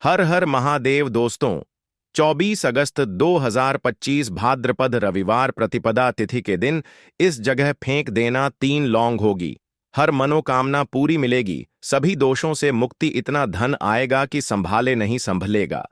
हर हर महादेव दोस्तों। 24 अगस्त 2025 भाद्रपद रविवार प्रतिपदा तिथि के दिन इस जगह फेंक देना 3 लौंग होगी। हर मनोकामना पूरी मिलेगी, सभी दोषों से मुक्ति, इतना धन आएगा कि संभाले नहीं संभलेगा।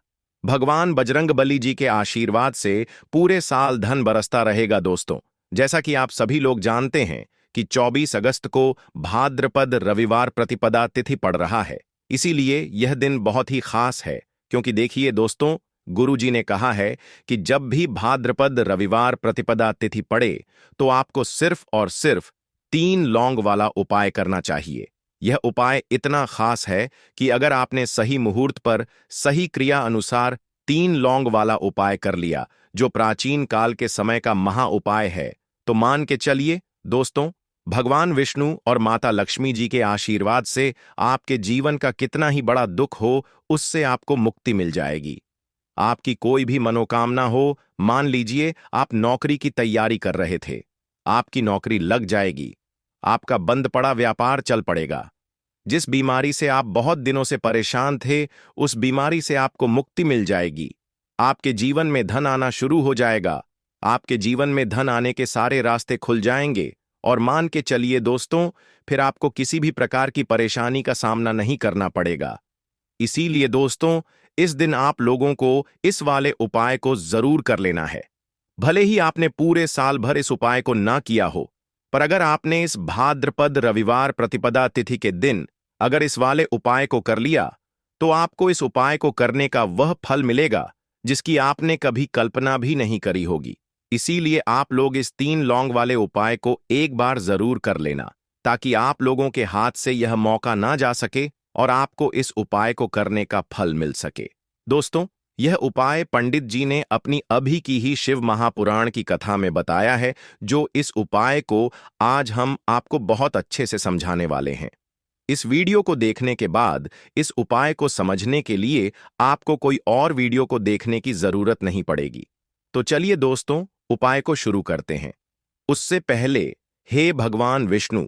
भगवान बजरंगबली जी के आशीर्वाद से पूरे साल धन बरसता रहेगा दोस्तों। जैसा कि आप सभी लोग जानते हैं कि 24 अगस्त को भाद्रपद रविवार प्रतिपदा तिथि पड़ रहा है, इसीलिए यह दिन बहुत ही खास है। क्योंकि देखिए दोस्तों, गुरु जी ने कहा है कि जब भी भाद्रपद रविवार प्रतिपदा तिथि पड़े तो आपको सिर्फ और सिर्फ 3 लौंग वाला उपाय करना चाहिए। यह उपाय इतना खास है कि अगर आपने सही मुहूर्त पर सही क्रिया अनुसार 3 लौंग वाला उपाय कर लिया, जो प्राचीन काल के समय का महा उपाय है, तो मान के चलिए दोस्तों, भगवान विष्णु और माता लक्ष्मी जी के आशीर्वाद से आपके जीवन का कितना ही बड़ा दुख हो, उससे आपको मुक्ति मिल जाएगी। आपकी कोई भी मनोकामना हो, मान लीजिए आप नौकरी की तैयारी कर रहे थे, आपकी नौकरी लग जाएगी। आपका बंद पड़ा व्यापार चल पड़ेगा। जिस बीमारी से आप बहुत दिनों से परेशान थे, उस बीमारी से आपको मुक्ति मिल जाएगी। आपके जीवन में धन आना शुरू हो जाएगा। आपके जीवन में धन आने के सारे रास्ते खुल जाएंगे। और मान के चलिए दोस्तों, फिर आपको किसी भी प्रकार की परेशानी का सामना नहीं करना पड़ेगा। इसीलिए दोस्तों, इस दिन आप लोगों को इस वाले उपाय को जरूर कर लेना है। भले ही आपने पूरे साल भर इस उपाय को ना किया हो, पर अगर आपने इस भाद्रपद रविवार प्रतिपदा तिथि के दिन अगर इस वाले उपाय को कर लिया, तो आपको इस उपाय को करने का वह फल मिलेगा जिसकी आपने कभी कल्पना भी नहीं करी होगी। इसीलिए आप लोग इस 3 लौंग वाले उपाय को एक बार जरूर कर लेना, ताकि आप लोगों के हाथ से यह मौका ना जा सके और आपको इस उपाय को करने का फल मिल सके। दोस्तों, यह उपाय पंडित जी ने अपनी अभी की ही शिव महापुराण की कथा में बताया है, जो इस उपाय को आज हम आपको बहुत अच्छे से समझाने वाले हैं। इस वीडियो को देखने के बाद इस उपाय को समझने के लिए आपको कोई और वीडियो को देखने की जरूरत नहीं पड़ेगी। तो चलिए दोस्तों, उपाय को शुरू करते हैं। उससे पहले, हे भगवान विष्णु,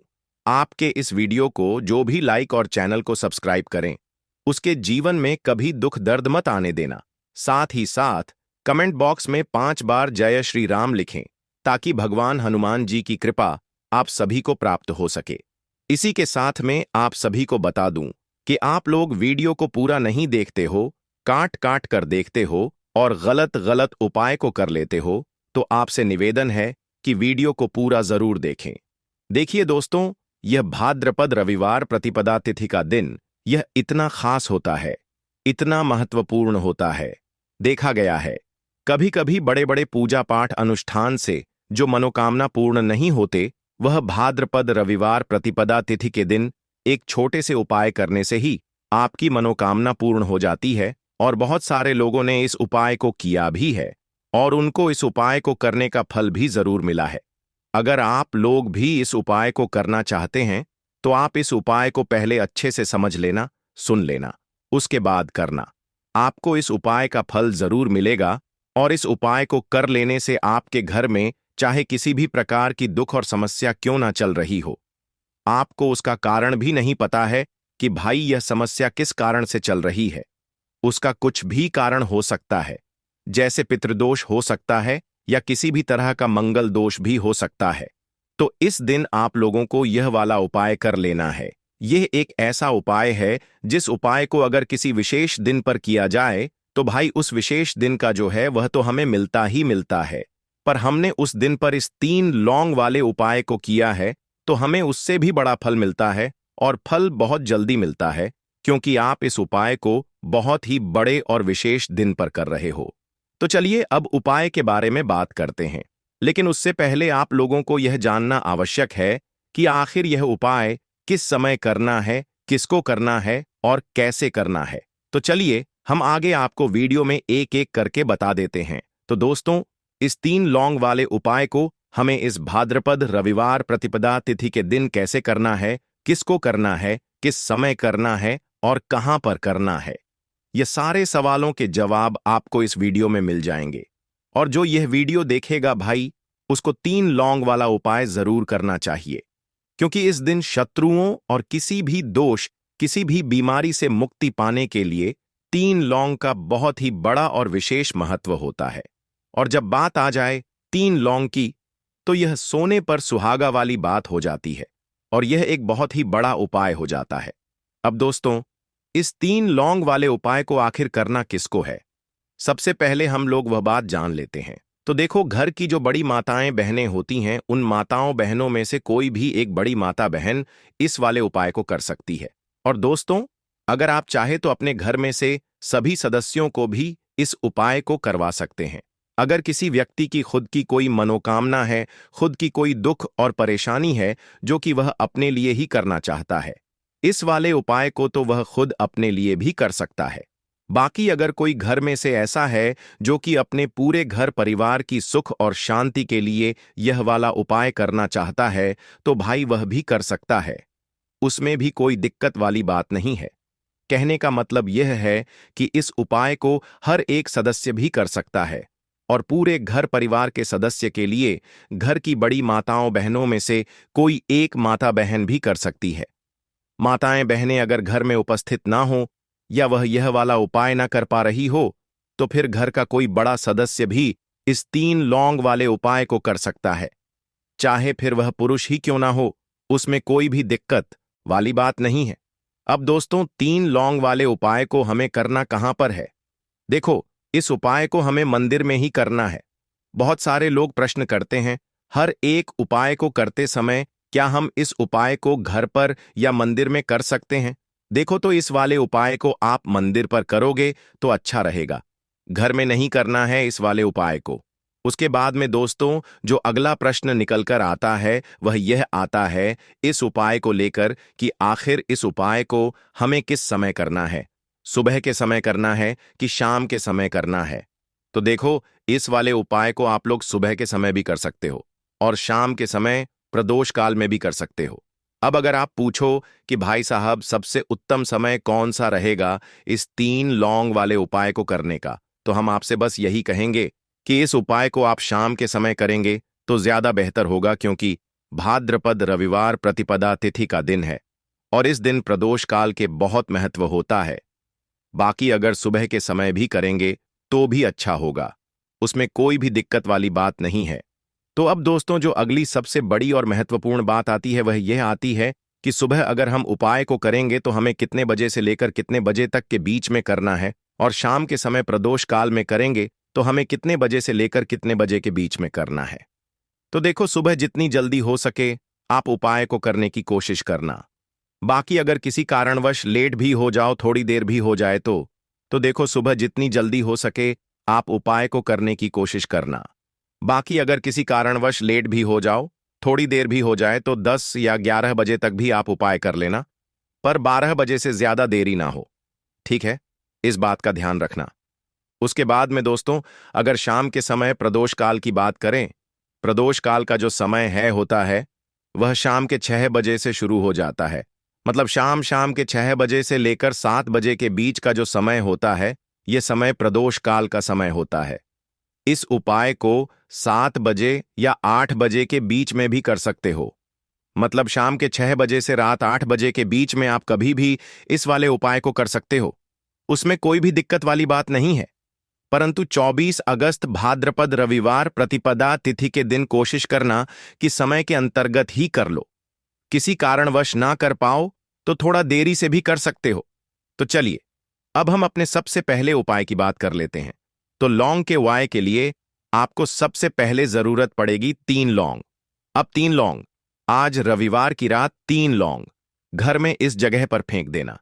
आपके इस वीडियो को जो भी लाइक और चैनल को सब्सक्राइब करें, उसके जीवन में कभी दुख दर्द मत आने देना। साथ ही साथ कमेंट बॉक्स में 5 बार जय श्री राम लिखें, ताकि भगवान हनुमान जी की कृपा आप सभी को प्राप्त हो सके। इसी के साथ में आप सभी को बता दूं कि आप लोग वीडियो को पूरा नहीं देखते हो, काट काट कर देखते हो और गलत गलत उपाय को कर लेते हो, तो आपसे निवेदन है कि वीडियो को पूरा जरूर देखें। देखिए दोस्तों, यह भाद्रपद रविवार प्रतिपदा तिथि का दिन यह इतना खास होता है, इतना महत्वपूर्ण होता है। देखा गया है, कभी कभी बड़े बड़े पूजा पाठ अनुष्ठान से जो मनोकामना पूर्ण नहीं होते, वह भाद्रपद रविवार प्रतिपदा तिथि के दिन एक छोटे से उपाय करने से ही आपकी मनोकामना पूर्ण हो जाती है। और बहुत सारे लोगों ने इस उपाय को किया भी है और उनको इस उपाय को करने का फल भी जरूर मिला है। अगर आप लोग भी इस उपाय को करना चाहते हैं, तो आप इस उपाय को पहले अच्छे से समझ लेना, सुन लेना, उसके बाद करना। आपको इस उपाय का फल जरूर मिलेगा और इस उपाय को कर लेने से आपके घर में चाहे किसी भी प्रकार की दुख और समस्या क्यों ना चल रही हो, आपको उसका कारण भी नहीं पता है कि भाई यह समस्या किस कारण से चल रही है। उसका कुछ भी कारण हो सकता है, जैसे पितृदोष हो सकता है या किसी भी तरह का मंगल दोष भी हो सकता है। तो इस दिन आप लोगों को यह वाला उपाय कर लेना है। यह एक ऐसा उपाय है जिस उपाय को अगर किसी विशेष दिन पर किया जाए, तो भाई उस विशेष दिन का जो है वह तो हमें मिलता ही मिलता है। पर हमने उस दिन पर इस 3 लौंग वाले उपाय को किया है, तो हमें उससे भी बड़ा फल मिलता है और फल बहुत जल्दी मिलता है, क्योंकि आप इस उपाय को बहुत ही बड़े और विशेष दिन पर कर रहे हो। तो चलिए अब उपाय के बारे में बात करते हैं। लेकिन उससे पहले आप लोगों को यह जानना आवश्यक है कि आखिर यह उपाय किस समय करना है, किसको करना है और कैसे करना है। तो चलिए हम आगे आपको वीडियो में एक एक करके बता देते हैं। तो दोस्तों, इस 3 लौंग वाले उपाय को हमें इस भाद्रपद रविवार प्रतिपदा तिथि के दिन कैसे करना है, किसको करना है, किस समय करना है और कहां पर करना है, ये सारे सवालों के जवाब आपको इस वीडियो में मिल जाएंगे। और जो यह वीडियो देखेगा भाई, उसको 3 लौंग वाला उपाय जरूर करना चाहिए, क्योंकि इस दिन शत्रुओं और किसी भी दोष, किसी भी बीमारी से मुक्ति पाने के लिए तीन लौंग का बहुत ही बड़ा और विशेष महत्व होता है। और जब बात आ जाए तीन लौंग की, तो यह सोने पर सुहागा वाली बात हो जाती है और यह एक बहुत ही बड़ा उपाय हो जाता है। अब दोस्तों, इस तीन लौंग वाले उपाय को आखिर करना किसको है? सबसे पहले हम लोग वह बात जान लेते हैं। तो देखो, घर की जो बड़ी माताएं बहनें होती हैं, उन माताओं बहनों में से कोई भी एक बड़ी माता बहन इस वाले उपाय को कर सकती है। और दोस्तों, अगर आप चाहे तो अपने घर में से सभी सदस्यों को भी इस उपाय को करवा सकते हैं। अगर किसी व्यक्ति की खुद की कोई मनोकामना है, खुद की कोई दुख और परेशानी है जो कि वह अपने लिए ही करना चाहता है, इस वाले उपाय को तो वह खुद अपने लिए भी कर सकता है। बाकी अगर कोई घर में से ऐसा है जो कि अपने पूरे घर परिवार की सुख और शांति के लिए यह वाला उपाय करना चाहता है, तो भाई वह भी कर सकता है। उसमें भी कोई दिक्कत वाली बात नहीं है। कहने का मतलब यह है कि इस उपाय को हर एक सदस्य भी कर सकता है और पूरे घर परिवार के सदस्य के लिए घर की बड़ी माताओं बहनों में से कोई एक माता बहन भी कर सकती है। माताएं बहनें अगर घर में उपस्थित ना हो या वह यह वाला उपाय ना कर पा रही हो, तो फिर घर का कोई बड़ा सदस्य भी इस तीन लौंग वाले उपाय को कर सकता है। चाहे फिर वह पुरुष ही क्यों ना हो, उसमें कोई भी दिक्कत वाली बात नहीं है। अब दोस्तों, तीन लौंग वाले उपाय को हमें करना कहां पर है? देखो, इस उपाय को हमें मंदिर में ही करना है। बहुत सारे लोग प्रश्न करते हैं, हर एक उपाय को करते समय क्या हम इस उपाय को घर पर या मंदिर में कर सकते हैं? देखो, तो इस वाले उपाय को आप मंदिर पर करोगे तो अच्छा रहेगा। घर में नहीं करना है इस वाले उपाय को। उसके बाद में दोस्तों, जो अगला प्रश्न निकल कर आता है वह यह आता है इस उपाय को लेकर कि आखिर इस उपाय को हमें किस समय करना है? सुबह के समय करना है कि शाम के समय करना है? तो देखो, इस वाले उपाय को आप लोग सुबह के समय भी कर सकते हो और शाम के समय प्रदोष काल में भी कर सकते हो। अब अगर आप पूछो कि भाई साहब, सबसे उत्तम समय कौन सा रहेगा इस तीन लौंग वाले उपाय को करने का, तो हम आपसे बस यही कहेंगे कि इस उपाय को आप शाम के समय करेंगे तो ज्यादा बेहतर होगा, क्योंकि भाद्रपद रविवार प्रतिपदा तिथि का दिन है और इस दिन प्रदोष काल के बहुत महत्व होता है। बाकी अगर सुबह के समय भी करेंगे तो भी अच्छा होगा, उसमें कोई भी दिक्कत वाली बात नहीं है। तो अब दोस्तों, जो अगली सबसे बड़ी और महत्वपूर्ण बात आती है वह यह आती है कि सुबह अगर हम उपाय को करेंगे तो हमें कितने बजे से लेकर कितने बजे तक के बीच में करना है, और शाम के समय प्रदोष काल में करेंगे तो हमें कितने बजे से लेकर कितने बजे के बीच में करना है। तो देखो, सुबह जितनी जल्दी हो सके आप उपाय को करने की कोशिश करना। बाकी अगर किसी कारणवश लेट भी हो जाओ, थोड़ी देर भी हो जाए तो देखो, सुबह जितनी जल्दी हो सके आप उपाय को करने की कोशिश करना। बाकी अगर किसी कारणवश लेट भी हो जाओ, थोड़ी देर भी हो जाए, तो 10 या 11 बजे तक भी आप उपाय कर लेना, पर 12 बजे से ज्यादा देरी ना हो। ठीक है, इस बात का ध्यान रखना। उसके बाद में दोस्तों, अगर शाम के समय प्रदोष काल की बात करें, प्रदोष काल का जो समय है होता है वह शाम के 6 बजे से शुरू हो जाता है। मतलब शाम के 6 बजे से लेकर 7 बजे के बीच का जो समय होता है, यह समय प्रदोष काल का समय होता है। इस उपाय को 7 बजे या 8 बजे के बीच में भी कर सकते हो। मतलब शाम के 6 बजे से रात 8 बजे के बीच में आप कभी भी इस वाले उपाय को कर सकते हो, उसमें कोई भी दिक्कत वाली बात नहीं है। परंतु 24 अगस्त भाद्रपद रविवार प्रतिपदा तिथि के दिन कोशिश करना कि समय के अंतर्गत ही कर लो। किसी कारणवश ना कर पाओ तो थोड़ा देरी से भी कर सकते हो। तो चलिए, अब हम अपने सबसे पहले उपाय की बात कर लेते हैं। तो लौंग के उपाय के लिए आपको सबसे पहले जरूरत पड़ेगी 3 लौंग। अब 3 लौंग, आज रविवार की रात 3 लौंग घर में इस जगह पर फेंक देना।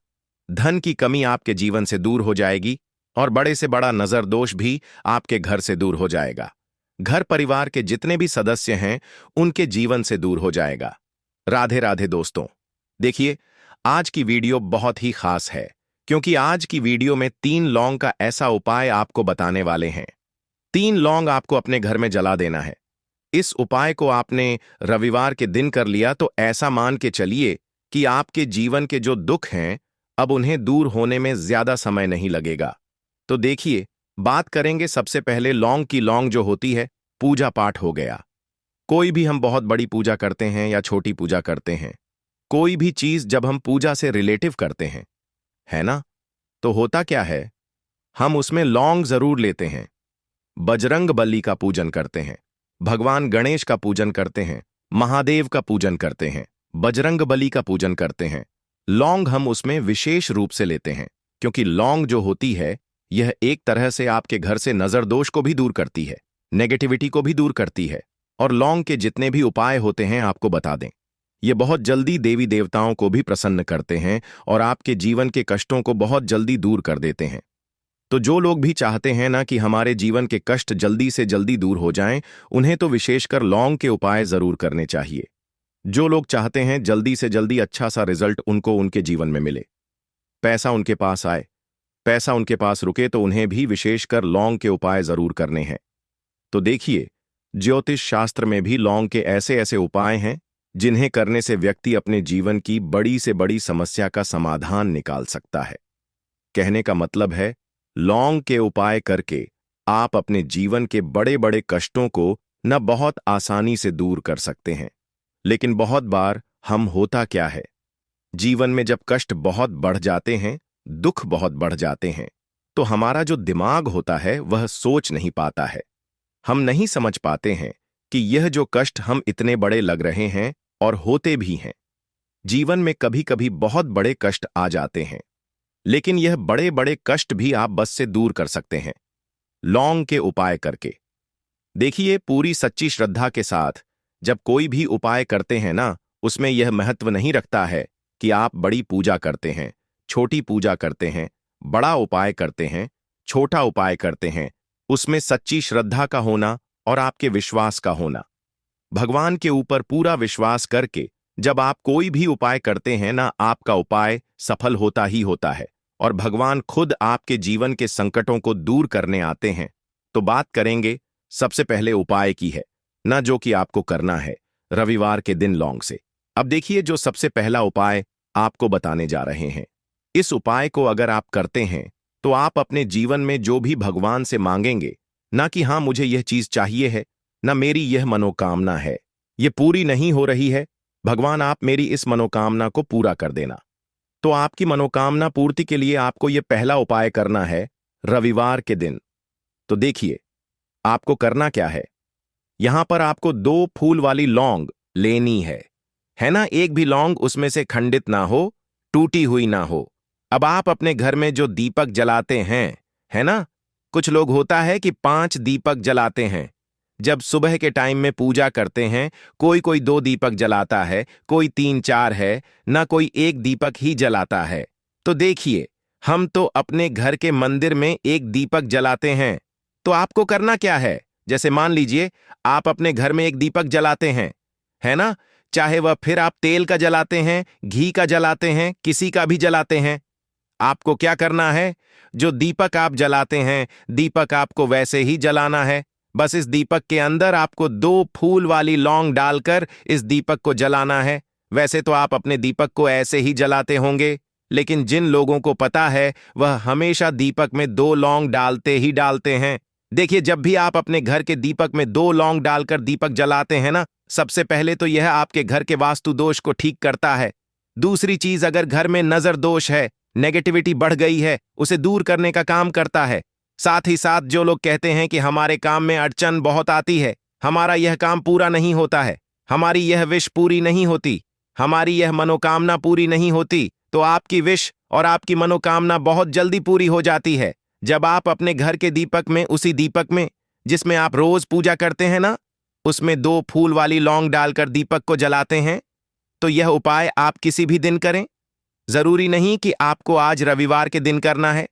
धन की कमी आपके जीवन से दूर हो जाएगी और बड़े से बड़ा नजर दोष भी आपके घर से दूर हो जाएगा। घर परिवार के जितने भी सदस्य हैं उनके जीवन से दूर हो जाएगा। राधे राधे दोस्तों। देखिए, आज की वीडियो बहुत ही खास है, क्योंकि आज की वीडियो में 3 लौंग का ऐसा उपाय आपको बताने वाले हैं। 3 लौंग आपको अपने घर में जला देना है। इस उपाय को आपने रविवार के दिन कर लिया तो ऐसा मान के चलिए कि आपके जीवन के जो दुख हैं अब उन्हें दूर होने में ज्यादा समय नहीं लगेगा। तो देखिए, बात करेंगे सबसे पहले लौंग की। लौंग जो होती है, पूजा पाठ हो गया। कोई भी हम बहुत बड़ी पूजा करते हैं या छोटी पूजा करते हैं, कोई भी चीज जब हम पूजा से रिलेटिव करते हैं, है ना, तो होता क्या है हम उसमें लौंग जरूर लेते हैं, बजरंग बली का पूजन करते हैं, भगवान गणेश का पूजन करते हैं, महादेव का पूजन करते हैं, बजरंग बली का पूजन करते हैं। लौंग हम उसमें विशेष रूप से लेते हैं, क्योंकि लौंग जो होती है यह एक तरह से आपके घर से नजर दोष को भी दूर करती है, नेगेटिविटी को भी दूर करती है। और लौंग के जितने भी उपाय होते हैं आपको बता दें, ये बहुत जल्दी देवी देवताओं को भी प्रसन्न करते हैं और आपके जीवन के कष्टों को बहुत जल्दी दूर कर देते हैं। तो जो लोग भी चाहते हैं ना कि हमारे जीवन के कष्ट जल्दी से जल्दी दूर हो जाएं, उन्हें तो विशेषकर लौंग के उपाय जरूर करने चाहिए। जो लोग चाहते हैं जल्दी से जल्दी अच्छा सा रिजल्ट उनको उनके जीवन में मिले, पैसा उनके पास आए, पैसा उनके पास रुके, तो उन्हें भी विशेषकर लौंग के उपाय जरूर करने हैं। तो देखिए, ज्योतिष शास्त्र में भी लौंग के ऐसे ऐसे उपाय हैं जिन्हें करने से व्यक्ति अपने जीवन की बड़ी से बड़ी समस्या का समाधान निकाल सकता है। कहने का मतलब है, लौंग के उपाय करके आप अपने जीवन के बड़े बड़े कष्टों को न बहुत आसानी से दूर कर सकते हैं। लेकिन बहुत बार हम होता क्या है, जीवन में जब कष्ट बहुत बढ़ जाते हैं, दुख बहुत बढ़ जाते हैं, तो हमारा जो दिमाग होता है वह सोच नहीं पाता है। हम नहीं समझ पाते हैं कि यह जो कष्ट हम इतने बड़े लग रहे हैं और होते भी हैं। जीवन में कभी कभी बहुत बड़े कष्ट आ जाते हैं, लेकिन यह बड़े बड़े कष्ट भी आप बस से दूर कर सकते हैं लौंग के उपाय करके। देखिए, पूरी सच्ची श्रद्धा के साथ जब कोई भी उपाय करते हैं ना, उसमें यह महत्व नहीं रखता है कि आप बड़ी पूजा करते हैं, छोटी पूजा करते हैं, बड़ा उपाय करते हैं, छोटा उपाय करते हैं। उसमें सच्ची श्रद्धा का होना और आपके विश्वास का होना। भगवान के ऊपर पूरा विश्वास करके जब आप कोई भी उपाय करते हैं ना, आपका उपाय सफल होता ही होता है और भगवान खुद आपके जीवन के संकटों को दूर करने आते हैं। तो बात करेंगे सबसे पहले उपाय की है ना, जो कि आपको करना है रविवार के दिन लौंग से। अब देखिए, जो सबसे पहला उपाय आपको बताने जा रहे हैं, इस उपाय को अगर आप करते हैं तो आप अपने जीवन में जो भी भगवान से मांगेंगे, ना कि हाँ मुझे यह चीज चाहिए है, ना मेरी यह मनोकामना है, ये पूरी नहीं हो रही है, भगवान आप मेरी इस मनोकामना को पूरा कर देना। तो आपकी मनोकामना पूर्ति के लिए आपको यह पहला उपाय करना है रविवार के दिन। तो देखिए, आपको करना क्या है, यहां पर आपको 2 फूल वाली लौंग लेनी है ना। एक भी लौंग उसमें से खंडित ना हो, टूटी हुई ना हो। अब आप अपने घर में जो दीपक जलाते हैं, है ना, कुछ लोग होता है कि 5 दीपक जलाते हैं। जब सुबह के टाइम में पूजा करते हैं, कोई कोई 2 दीपक जलाता है, कोई 3-4 है, ना कोई 1 दीपक ही जलाता है। तो देखिए, हम तो अपने घर के मंदिर में 1 दीपक जलाते हैं। तो आपको करना क्या है, जैसे मान लीजिए आप अपने घर में 1 दीपक जलाते हैं, है ना, चाहे वह फिर आप तेल का जलाते हैं, घी का जलाते हैं, किसी का भी जलाते हैं। आपको क्या करना है, जो दीपक आप जलाते हैं, दीपक आपको वैसे ही जलाना है। बस इस दीपक के अंदर आपको 2 फूल वाली लौंग डालकर इस दीपक को जलाना है। वैसे तो आप अपने दीपक को ऐसे ही जलाते होंगे, लेकिन जिन लोगों को पता है वह हमेशा दीपक में 2 लौंग डालते ही डालते हैं। देखिए, जब भी आप अपने घर के दीपक में 2 लौंग डालकर दीपक जलाते हैं ना, सबसे पहले तो यह आपके घर के वास्तु दोष को ठीक करता है। दूसरी चीज, अगर घर में नजर दोष है, नेगेटिविटी बढ़ गई है, उसे दूर करने का काम करता है। साथ ही साथ जो लोग कहते हैं कि हमारे काम में अड़चन बहुत आती है, हमारा यह काम पूरा नहीं होता है, हमारी यह विश पूरी नहीं होती, हमारी यह मनोकामना पूरी नहीं होती, तो आपकी विश और आपकी मनोकामना बहुत जल्दी पूरी हो जाती है जब आप अपने घर के दीपक में, उसी दीपक में जिसमें आप रोज पूजा करते हैं ना, उसमें 2 फूल वाली लौंग डालकर दीपक को जलाते हैं। तो यह उपाय आप किसी भी दिन करें, जरूरी नहीं कि आपको आज रविवार के दिन करना है।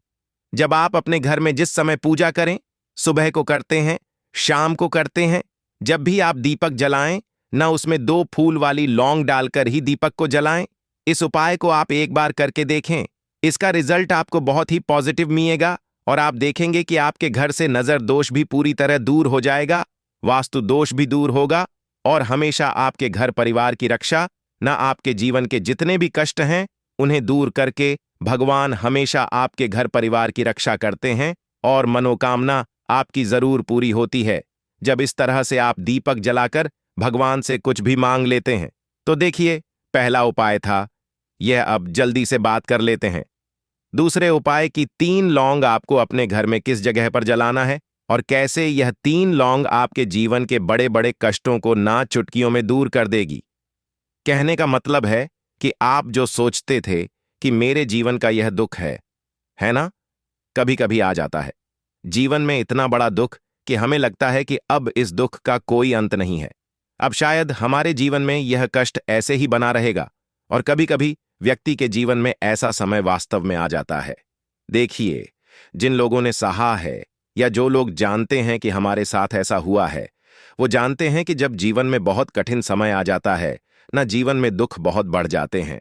जब आप अपने घर में जिस समय पूजा करें, सुबह को करते हैं, शाम को करते हैं, जब भी आप दीपक जलाएं ना, उसमें 2 फूल वाली लौंग डालकर ही दीपक को जलाएं। इस उपाय को आप एक बार करके देखें, इसका रिजल्ट आपको बहुत ही पॉजिटिव मिलेगा और आप देखेंगे कि आपके घर से नजर दोष भी पूरी तरह दूर हो जाएगा, वास्तु दोष भी दूर होगा और हमेशा आपके घर परिवार की रक्षा, ना आपके जीवन के जितने भी कष्ट हैं उन्हें दूर करके भगवान हमेशा आपके घर परिवार की रक्षा करते हैं और मनोकामना आपकी जरूर पूरी होती है जब इस तरह से आप दीपक जलाकर भगवान से कुछ भी मांग लेते हैं। तो देखिए, पहला उपाय था यह। अब जल्दी से बात कर लेते हैं दूसरे उपाय की 3 लौंग आपको अपने घर में किस जगह पर जलाना है और कैसे यह 3 लौंग आपके जीवन के बड़े बड़े कष्टों को ना चुटकियों में दूर कर देगी। कहने का मतलब है कि आप जो सोचते थे कि मेरे जीवन का यह दुख है ना, कभी कभी आ जाता है जीवन में इतना बड़ा दुख कि हमें लगता है कि अब इस दुख का कोई अंत नहीं है। अब शायद हमारे जीवन में यह कष्ट ऐसे ही बना रहेगा और कभी कभी व्यक्ति के जीवन में ऐसा समय वास्तव में आ जाता है। देखिए, जिन लोगों ने सहा है या जो लोग जानते हैं कि हमारे साथ ऐसा हुआ है, वो जानते हैं कि जब जीवन में बहुत कठिन समय आ जाता है ना, जीवन में दुख बहुत बढ़ जाते हैं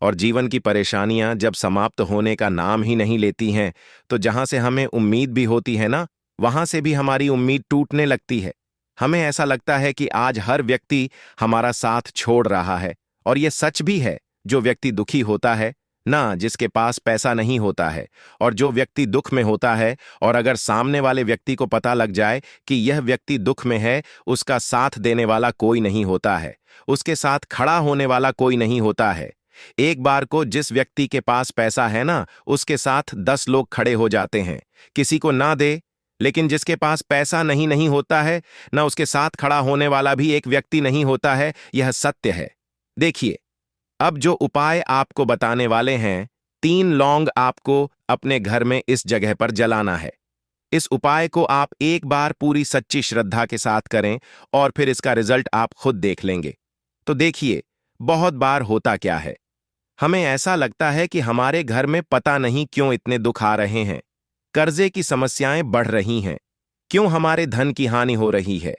और जीवन की परेशानियां जब समाप्त होने का नाम ही नहीं लेती हैं, तो जहां से हमें उम्मीद भी होती है ना, वहां से भी हमारी उम्मीद टूटने लगती है। हमें ऐसा लगता है कि आज हर व्यक्ति हमारा साथ छोड़ रहा है और यह सच भी है। जो व्यक्ति दुखी होता है ना, जिसके पास पैसा नहीं होता है, और जो व्यक्ति दुख में होता है और अगर सामने वाले व्यक्ति को पता लग जाए कि यह व्यक्ति दुख में है, उसका साथ देने वाला कोई नहीं होता है, उसके साथ खड़ा होने वाला कोई नहीं होता है। एक बार को जिस व्यक्ति के पास पैसा है ना, उसके साथ 10 लोग खड़े हो जाते हैं, किसी को ना दे, लेकिन जिसके पास पैसा नहीं नहीं होता है ना, उसके साथ खड़ा होने वाला भी एक व्यक्ति नहीं होता है। यह सत्य है। देखिए, अब जो उपाय आपको बताने वाले हैं, 3 लौंग आपको अपने घर में इस जगह पर जलाना है। इस उपाय को आप एक बार पूरी सच्ची श्रद्धा के साथ करें और फिर इसका रिजल्ट आप खुद देख लेंगे। तो देखिए, बहुत बार होता क्या है, हमें ऐसा लगता है कि हमारे घर में पता नहीं क्यों इतने दुख आ रहे हैं, कर्जे की समस्याएं बढ़ रही हैं, क्यों हमारे धन की हानि हो रही है।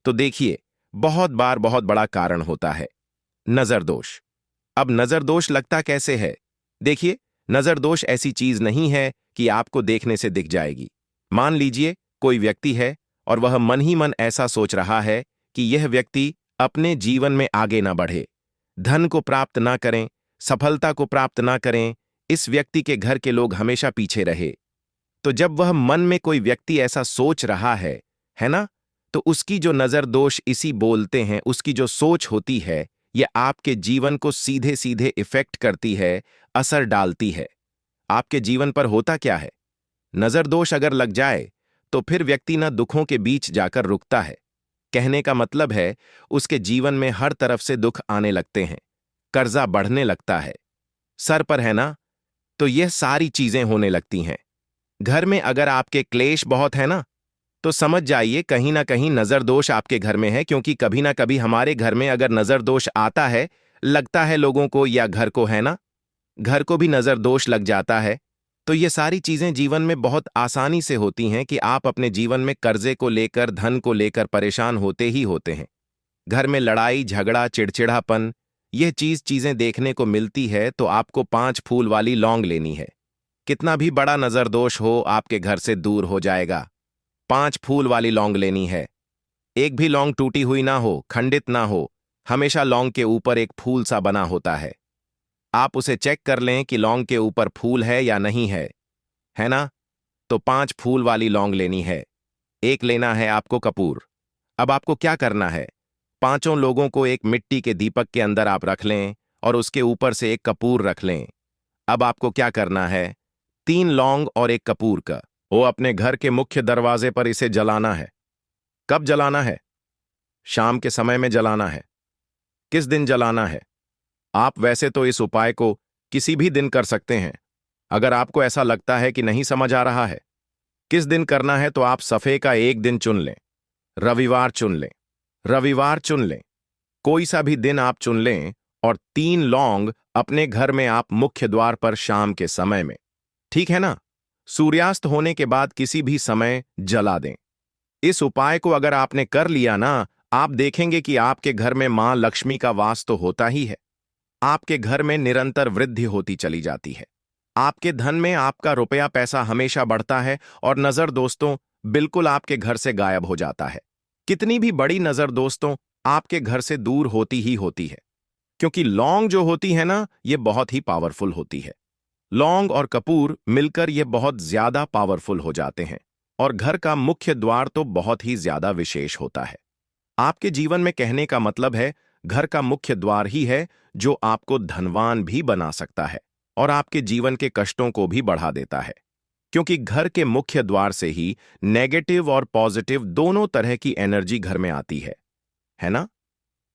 तो देखिए, बहुत बार बहुत बड़ा कारण होता है नजर दोष। अब नजर दोष लगता कैसे है? देखिए, नजर दोष ऐसी चीज नहीं है कि आपको देखने से दिख जाएगी। मान लीजिए कोई व्यक्ति है और वह मन ही मन ऐसा सोच रहा है कि यह व्यक्ति अपने जीवन में आगे ना बढ़े, धन को प्राप्त ना करें, सफलता को प्राप्त ना करें, इस व्यक्ति के घर के लोग हमेशा पीछे रहे। तो जब वह मन में कोई व्यक्ति ऐसा सोच रहा है ना, तो उसकी जो नजर दोष इसी बोलते हैं, उसकी जो सोच होती है, यह आपके जीवन को सीधे सीधे इफेक्ट करती है, असर डालती है। आपके जीवन पर होता क्या है, नजर दोष अगर लग जाए तो फिर व्यक्ति ना दुखों के बीच जाकर रुकता है। कहने का मतलब है, उसके जीवन में हर तरफ से दुख आने लगते हैं, कर्जा बढ़ने लगता है, सर पर है ना, तो यह सारी चीजें होने लगती हैं। घर में अगर आपके क्लेश बहुत है ना, तो समझ जाइए कहीं ना कहीं नजर दोष आपके घर में है, क्योंकि कभी ना कभी हमारे घर में अगर नजर दोष आता है, लगता है लोगों को या घर को, है ना, घर को भी नजर दोष लग जाता है। तो ये सारी चीजें जीवन में बहुत आसानी से होती हैं कि आप अपने जीवन में कर्जे को लेकर, धन को लेकर परेशान होते ही होते हैं। घर में लड़ाई झगड़ा, चिड़चिड़ापन, यह चीजें देखने को मिलती है, तो आपको 5 फूल वाली लौंग लेनी है। कितना भी बड़ा नजर दोष हो, आपके घर से दूर हो जाएगा। 5 फूल वाली लौंग लेनी है। एक भी लौंग टूटी हुई ना हो, खंडित ना हो, हमेशा लौंग के ऊपर एक फूल सा बना होता है। आप उसे चेक कर लें कि लौंग के ऊपर फूल है या नहीं है ना? तो 5 फूल वाली लौंग लेनी है। एक लेना है आपको कपूर। अब आपको क्या करना है, 5 लोगों को एक मिट्टी के दीपक के अंदर आप रख लें और उसके ऊपर से एक कपूर रख लें। अब आपको क्या करना है, 3 लौंग और एक कपूर का वो अपने घर के मुख्य दरवाजे पर इसे जलाना है। कब जलाना है? शाम के समय में जलाना है। किस दिन जलाना है? आप वैसे तो इस उपाय को किसी भी दिन कर सकते हैं। अगर आपको ऐसा लगता है कि नहीं समझ आ रहा है किस दिन करना है, तो आप सफे का एक दिन चुन लें। रविवार चुन लें। रविवार चुन लें, कोई सा भी दिन आप चुन लें और 3 लौंग अपने घर में आप मुख्य द्वार पर शाम के समय में, ठीक है ना, सूर्यास्त होने के बाद किसी भी समय जला दें। इस उपाय को अगर आपने कर लिया ना, आप देखेंगे कि आपके घर में मां लक्ष्मी का वास तो होता ही है, आपके घर में निरंतर वृद्धि होती चली जाती है, आपके धन में आपका रुपया पैसा हमेशा बढ़ता है और नजर दोस्तों बिल्कुल आपके घर से गायब हो जाता है। कितनी भी बड़ी नजर दोस्तों आपके घर से दूर होती ही होती है, क्योंकि लौंग जो होती है ना, ये बहुत ही पावरफुल होती है। लौंग और कपूर मिलकर ये बहुत ज्यादा पावरफुल हो जाते हैं और घर का मुख्य द्वार तो बहुत ही ज्यादा विशेष होता है। आपके जीवन में कहने का मतलब है, घर का मुख्य द्वार ही है जो आपको धनवान भी बना सकता है। और आपके जीवन के कष्टों को भी बढ़ा देता है, क्योंकि घर के मुख्य द्वार से ही नेगेटिव और पॉजिटिव दोनों तरह की एनर्जी घर में आती है ना?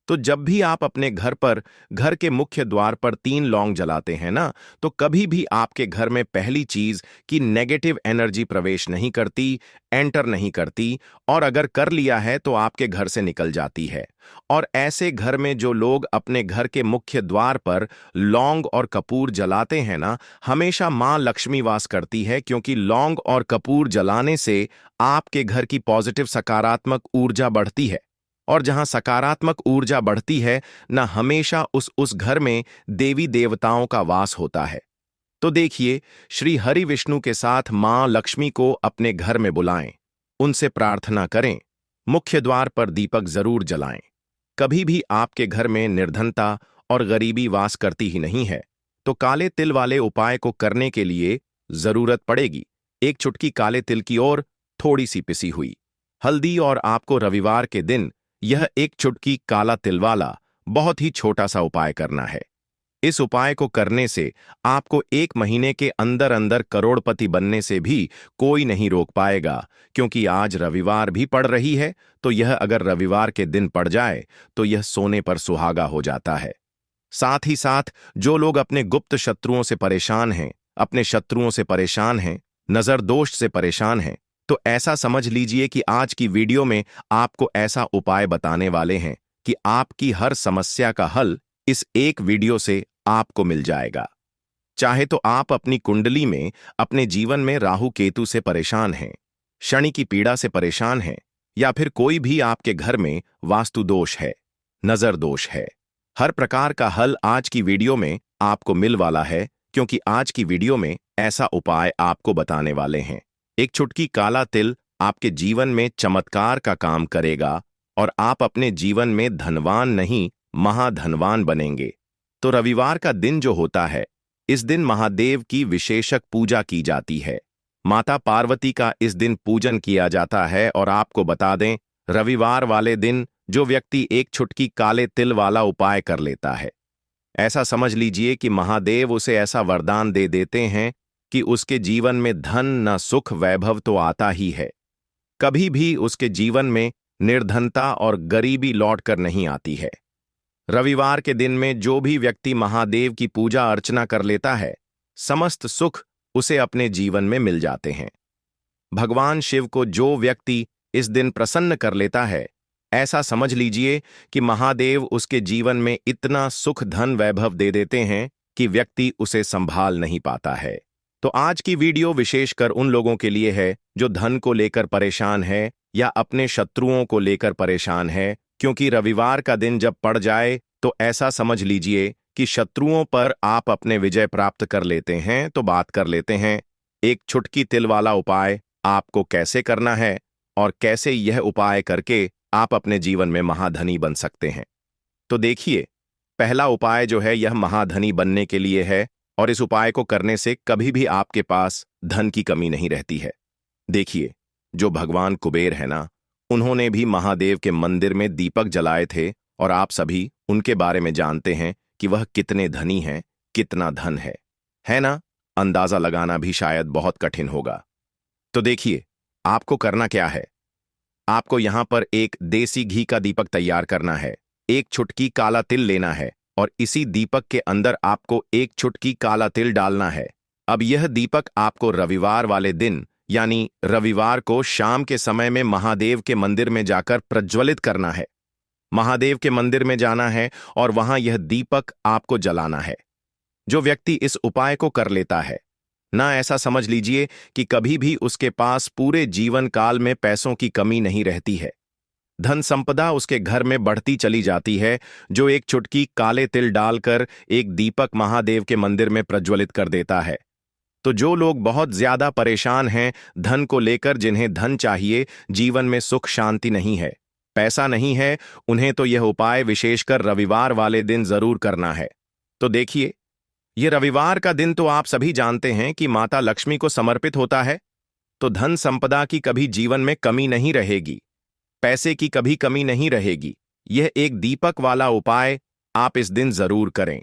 तो जब भी आप अपने घर के मुख्य द्वार पर 3 लौंग जलाते हैं ना, तो कभी भी आपके घर में पहली चीज कि नेगेटिव एनर्जी प्रवेश नहीं करती, एंटर नहीं करती, और अगर कर लिया है तो आपके घर से निकल जाती है। और ऐसे घर में जो लोग अपने घर के मुख्य द्वार पर लौंग और कपूर जलाते हैं ना, हमेशा मां लक्ष्मी वास करती है, क्योंकि लौंग और कपूर जलाने से आपके घर की पॉजिटिव सकारात्मक ऊर्जा बढ़ती है। और जहां सकारात्मक ऊर्जा बढ़ती है न, हमेशा उस घर में देवी देवताओं का वास होता है। तो देखिए, श्री हरि विष्णु के साथ मां लक्ष्मी को अपने घर में बुलाएं, उनसे प्रार्थना करें, मुख्य द्वार पर दीपक जरूर जलाएं। कभी भी आपके घर में निर्धनता और गरीबी वास करती ही नहीं है, तो काले तिल वाले उपाय को करने के लिए जरूरत पड़ेगी 1 चुटकी काले तिल की और थोड़ी सी पिसी हुई हल्दी, और आपको रविवार के दिन यह 1 चुटकी काला तिल वाला बहुत ही छोटा सा उपाय करना है। इस उपाय को करने से आपको 1 महीने के अंदर अंदर करोड़पति बनने से भी कोई नहीं रोक पाएगा, क्योंकि आज रविवार भी पड़ रही है, तो यह अगर रविवार के दिन पड़ जाए तो यह सोने पर सुहागा हो जाता है। साथ ही साथ जो लोग अपने गुप्त शत्रुओं से परेशान हैं, अपने शत्रुओं से परेशान हैं, नजर दोष से परेशान हैं, तो ऐसा समझ लीजिए कि आज की वीडियो में आपको ऐसा उपाय बताने वाले हैं कि आपकी हर समस्या का हल इस एक वीडियो से आपको मिल जाएगा। चाहे तो आप अपनी कुंडली में, अपने जीवन में राहु केतु से परेशान हैं, शनि की पीड़ा से परेशान हैं, या फिर कोई भी आपके घर में वास्तु दोष है, नजर दोष है, हर प्रकार का हल आज की वीडियो में आपको मिल वाला है, क्योंकि आज की वीडियो में ऐसा उपाय आपको बताने वाले हैं। 1 चुटकी काला तिल आपके जीवन में चमत्कार का काम करेगा और आप अपने जीवन में धनवान नहीं, महाधनवान बनेंगे। तो रविवार का दिन जो होता है, इस दिन महादेव की विशेषक पूजा की जाती है। माता पार्वती का इस दिन पूजन किया जाता है। और आपको बता दें, रविवार वाले दिन जो व्यक्ति 1 चुटकी काले तिल वाला उपाय कर लेता है, ऐसा समझ लीजिए कि महादेव उसे ऐसा वरदान दे देते हैं कि उसके जीवन में धन न सुख वैभव तो आता ही है, कभी भी उसके जीवन में निर्धनता और गरीबी लौटकर नहीं आती है। रविवार के दिन में जो भी व्यक्ति महादेव की पूजा अर्चना कर लेता है, समस्त सुख उसे अपने जीवन में मिल जाते हैं। भगवान शिव को जो व्यक्ति इस दिन प्रसन्न कर लेता है, ऐसा समझ लीजिए कि महादेव उसके जीवन में इतना सुख धन वैभव दे देते हैं कि व्यक्ति उसे संभाल नहीं पाता है। तो आज की वीडियो विशेषकर उन लोगों के लिए है जो धन को लेकर परेशान है या अपने शत्रुओं को लेकर परेशान है, क्योंकि रविवार का दिन जब पड़ जाए तो ऐसा समझ लीजिए कि शत्रुओं पर आप अपने विजय प्राप्त कर लेते हैं। तो बात कर लेते हैं 1 चुटकी तिल वाला उपाय आपको कैसे करना है और कैसे यह उपाय करके आप अपने जीवन में महाधनी बन सकते हैं। तो देखिए, पहला उपाय जो है यह महाधनी बनने के लिए है, और इस उपाय को करने से कभी भी आपके पास धन की कमी नहीं रहती है। देखिए, जो भगवान कुबेर है ना, उन्होंने भी महादेव के मंदिर में दीपक जलाए थे, और आप सभी उनके बारे में जानते हैं कि वह कितने धनी हैं, कितना धन है ना? अंदाजा लगाना भी शायद बहुत कठिन होगा। तो देखिए, आपको करना क्या है। आपको यहां पर एक देसी घी का दीपक तैयार करना है, 1 चुटकी काला तिल लेना है, और इसी दीपक के अंदर आपको 1 चुटकी काला तिल डालना है। अब यह दीपक आपको रविवार वाले दिन, यानी रविवार को शाम के समय में महादेव के मंदिर में जाकर प्रज्वलित करना है। महादेव के मंदिर में जाना है और वहां यह दीपक आपको जलाना है। जो व्यक्ति इस उपाय को कर लेता है ना, ऐसा समझ लीजिए कि कभी भी उसके पास पूरे जीवन काल में पैसों की कमी नहीं रहती है। धन संपदा उसके घर में बढ़ती चली जाती है, जो 1 चुटकी काले तिल डालकर एक दीपक महादेव के मंदिर में प्रज्वलित कर देता है। तो जो लोग बहुत ज्यादा परेशान हैं धन को लेकर, जिन्हें धन चाहिए, जीवन में सुख शांति नहीं है, पैसा नहीं है, उन्हें तो यह उपाय विशेषकर रविवार वाले दिन जरूर करना है। तो देखिए, यह रविवार का दिन तो आप सभी जानते हैं कि माता लक्ष्मी को समर्पित होता है, तो धन संपदा की कभी जीवन में कमी नहीं रहेगी, पैसे की कभी कमी नहीं रहेगी। यह एक दीपक वाला उपाय आप इस दिन जरूर करें।